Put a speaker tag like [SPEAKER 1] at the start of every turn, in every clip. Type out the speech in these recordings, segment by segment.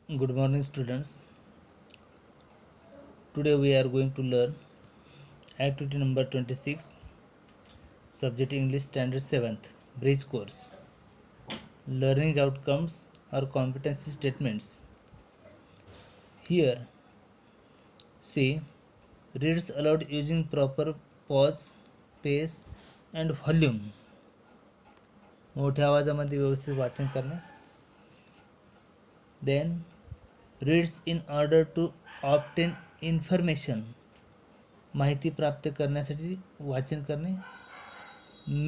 [SPEAKER 1] Good morning, students. Today we are going to learn activity number 26, subject English Standard 7th, Bridge course. Learning outcomes or competency statements. Here, see, reads aloud using proper pause, pace and volume. मोठ्या आवाजामध्ये व्यवस्थित वाचन करणे. Then, reads in order to obtain information. माहिती प्राप्त करण्यासाठी वाचन करणे.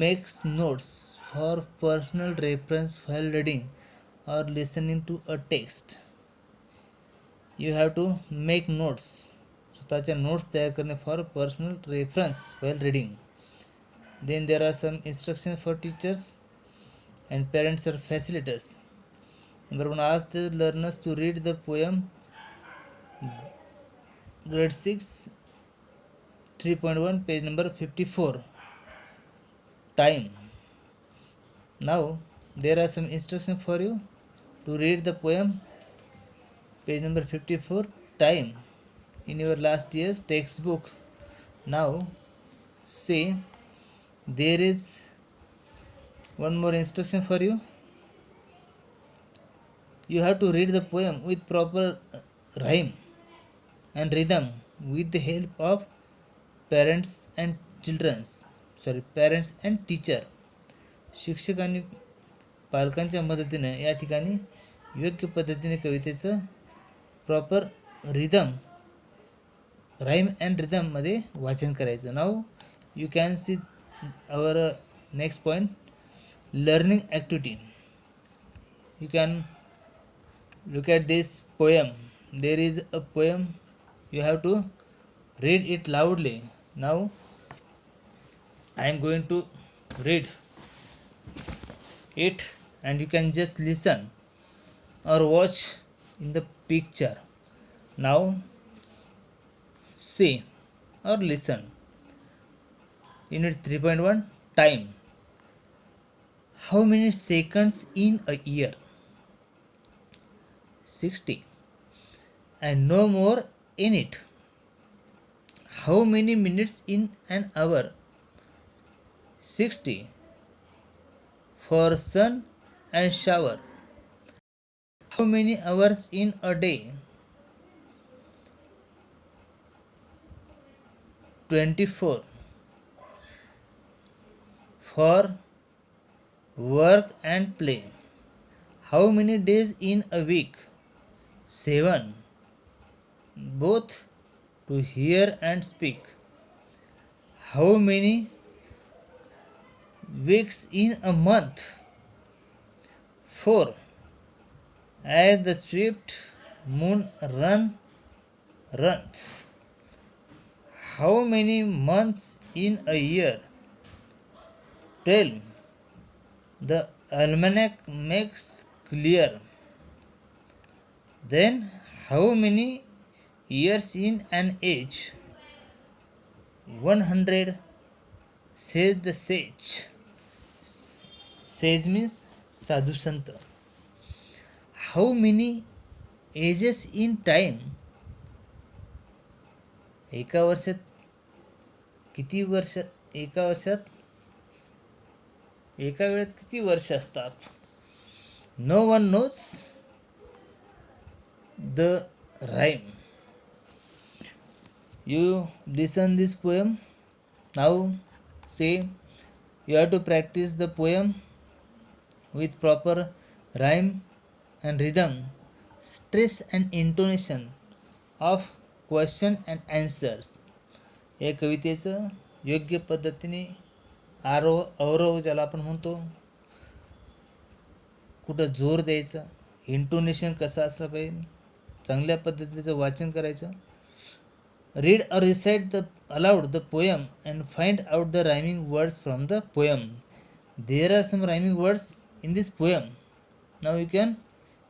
[SPEAKER 1] Makes notes for personal reference while reading or listening to a text. You have to make notes. स्वतःच्या नोट्स तयार करणे for personal reference while reading. Then there are some instructions for teachers and parents or facilitators. Number 1, ask the learners to read the poem grade 6 3.1 page number 54. Time. Now there are some instructions for you to read the poem page number 54. Time in your last year's textbook. Now see, there is one more instruction for you. You have to read the poem with proper rhyme and rhythm with the help of parents and teacher. शिक्षक आणि पालकांच्या मदतीने या ठिकाणी योग्य पद्धतीने कवितेचं proper rhythm, rhyme and rhythm मध्ये वाचन करायचं. Now you can see our next point, learning activity. You can look at this poem. There is a poem. You have to read it loudly. Now I am going to read it and you can just listen or watch in the picture. Now see or listen. Unit 3.1, time. How many seconds in a year? 60 and no more in it. How many minutes in an hour? 60 for sun and shower. How many hours in a day? 24 for work and play. How many days in a week? 7 both to hear and speak. How many weeks in a month? 4 as the swift moon runs. How many months in a year? 12 the almanac makes clear. Then how many years in an age? 100 says the sage. Sage means sadhu sant. How many ages in time? एका वर्षात किती वर्ष, एका वेळेत किती वर्ष असतात? No one knows the rhyme. You listen this poem. Now say, you have to practice the poem with proper rhyme and rhythm, stress and intonation of question and answers. या कवितेचं योग्य पद्धतीने आरोह अवरोह ज्याला आपण म्हणतो, कुठं जोर द्यायचा, इंटोनेशन कसं असलं पाहिजे, चांगल्या पद्धतीचं वाचन करायचं. Read or recite the aloud the poem and find out the rhyming words from the poem. There are some rhyming words in this poem. Now you can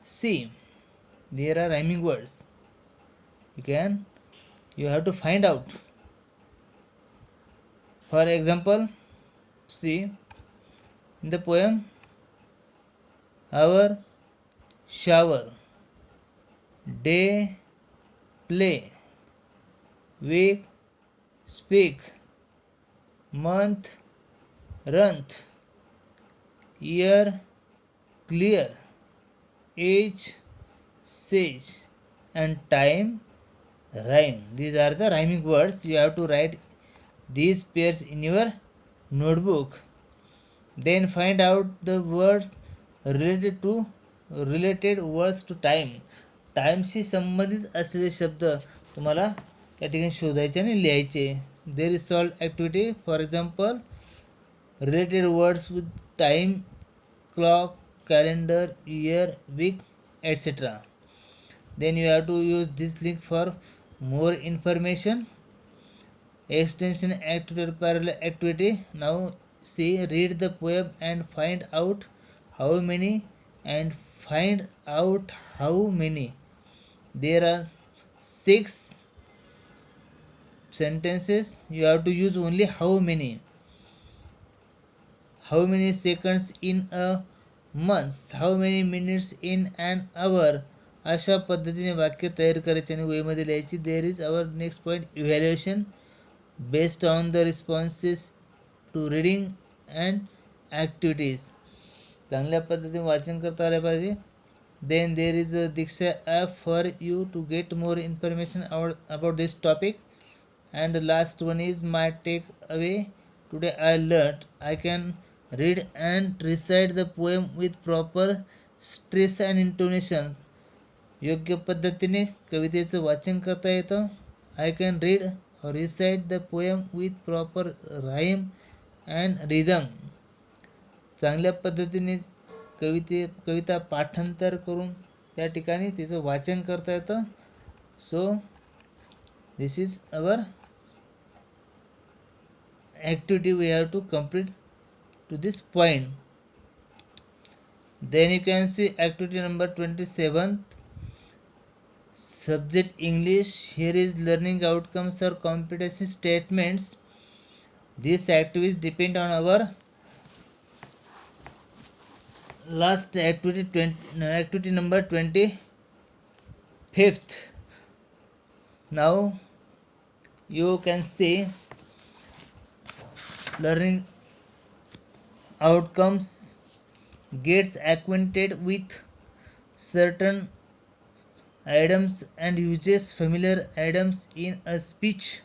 [SPEAKER 1] see there are rhyming words. You have to find out. For example, see in the poem, our shower. Day play, week speak, month रंथ, year clear, age sage, and time rhyme. These are the rhyming words. You have to write these pairs in your notebook. Then find out the words related words to time. टाईमशी संबंधित असलेले शब्द तुम्हाला या ठिकाणी शोधायचे आणि लिहायचे. There is solve activity. For example, related words with time, clock, calendar, year, week, etc. Then you have to use this link for more information. Extension activity or parallel activity. Now see, read the poem and find out how many, and find out how many. There are 6 sentences. You have to use only how many. How many seconds in a month, how many minutes in an hour. अशा पद्धतीने वाक्य तयार करायचे आणि वहीमध्ये लिहायची. There is our next point, evaluation based on the responses to reading and activities. चांगल्या पद्धतीने वाचन करता आले पाहिजे. Then there is a Diksha app for you to get more information about this topic. And last one is my takeaway. Today I learn I can read and recite the poem with proper stress and intonation. योग्य पद्धतीने कवितेचं वाचन करता येतं. I can read or recite the poem with proper rhyme and rhythm. चांगल्या पद्धतीने कविता पाठांतर करून त्या ठिकाणी तिचं वाचन करता येतं. So this is our activity we have to complete to this point. Then you can see activity number 27, subject English. Here is learning outcomes or competency statements. These activities depend on our last activity, activity number 25th. Now you can see learning outcomes gets acquainted with certain items and uses familiar items in a speech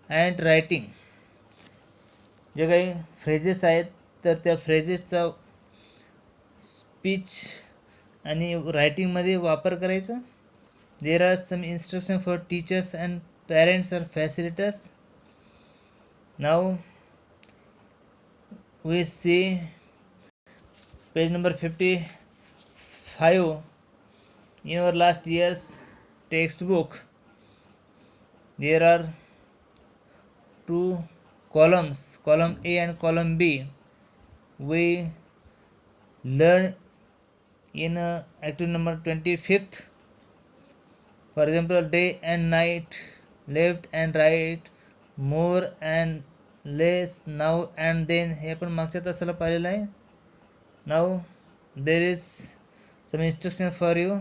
[SPEAKER 1] and writing. जे काही phrases आहेत तर त्या फ्रेजेसचा speech आणि रायटिंगमध्ये वापर करायचा. There are some instruction for teachers and parents or facilitators. Now we see page number 55 in our last year's textbook. There are 2 columns, column A and column B. We learn in activity number 25th. For example, day and night, left and right, more and less, now and then. हे आपण मागच्या तासाला पाहिलेलं आहे. Now there is some instruction for you.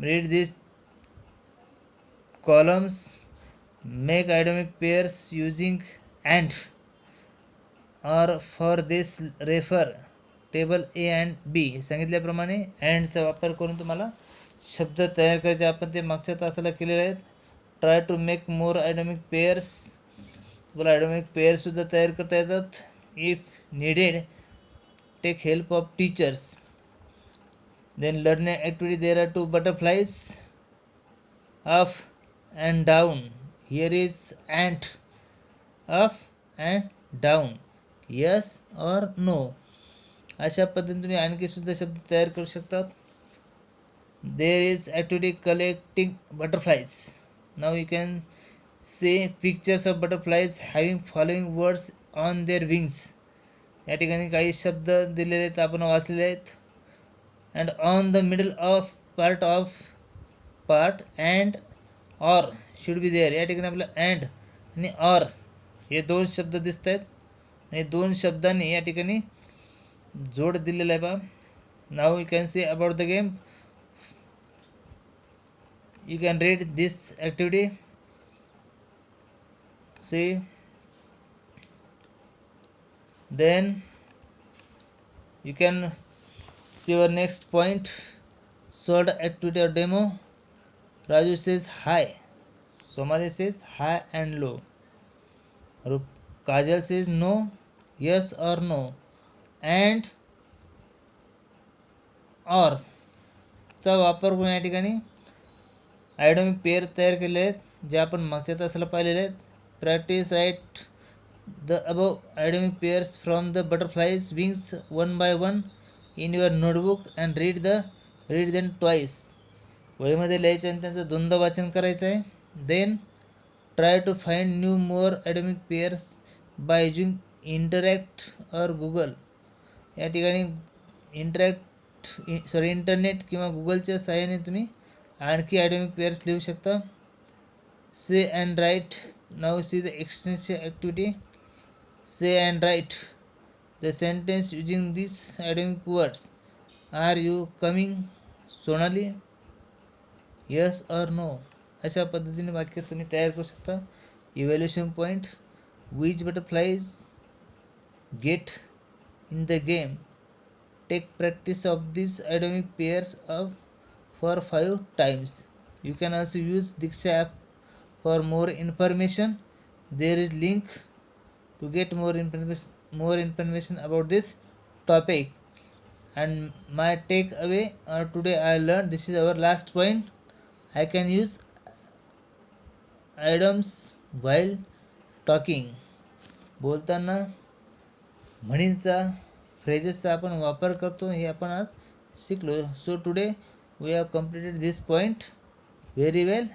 [SPEAKER 1] Read this columns. Make idiomic pairs using and or for this refer table A and B. सांगितल्याप्रमाणे अँडचा वापर करून तुम्हाला शब्द तयार करायचे. आपण ते मागच्या तासाला केलेले आहेत. Try to make more idiomic pairs. तुम्हाला आयडोमिक पेअरसुद्धा तयार करता येतात. If needed take help of teachers. Then learning activity. There are 2 butterflies, up and down. Here is and, up and down, yes or no. अशा पद्धतीने तुम्ही आणखीसुद्धा शब्द तयार करू शकतात. There is activity collecting butterflies. Now you can say pictures of butterflies having following words on their wings. या ठिकाणी काही शब्द दिलेले आहेत, आपण वाचलेले आहेत. And on the middle of part and or should be there. या ठिकाणी आपलं अँड आणि ऑर हे 2 शब्द दिसत आहेत आणि 2 शब्दांनी या ठिकाणी जोड दिलेला आहे पहा. Now you can say about the game. You can read this activity. See, then you can see our next point. Solved activity or demo. Raju says hi. Somali says hi and low. Kajal says no, yes or no, and or चा वापर करून या ठिकाणी आयडॉमिक pair तयार केले आहेत जे आपण मागच्या तासाला पाहिलेले आहेत. Practice write the above idiomic pairs from the butterflies wings one by one in your notebook and read them twice. वहीमध्ये लिहायचे आणि त्यांचं दोनदा वाचन करायचं आहे. Then try to find new more idiomic pairs by using interact or Google. या ठिकाणी इंटरनेट किंवा गुगलच्या सहाय्याने तुम्ही आणखी आयडॉमिक पेअर्स लिहू शकता. Say and write. Now see the extension activity. Say and write the sentence using this idiomic words. Are you coming Sonali, yes or no. अशा पद्धतीने वाक्य तुम्ही तयार करू शकता. Evaluation point. Which butterflies get in the game. Take practice of these idiom pairs for 5 times. You can also use Diksha app for more information. There is link to get more information about this topic. And my takeaway today I learned, this is our last point. I can use idioms while talking. बोलताना म्हणींचा फ्रेजेसचा आपण वापर करतो हे आपण आज शिकलो. So today we have completed this point very well.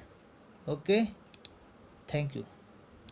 [SPEAKER 1] Okay, thank you.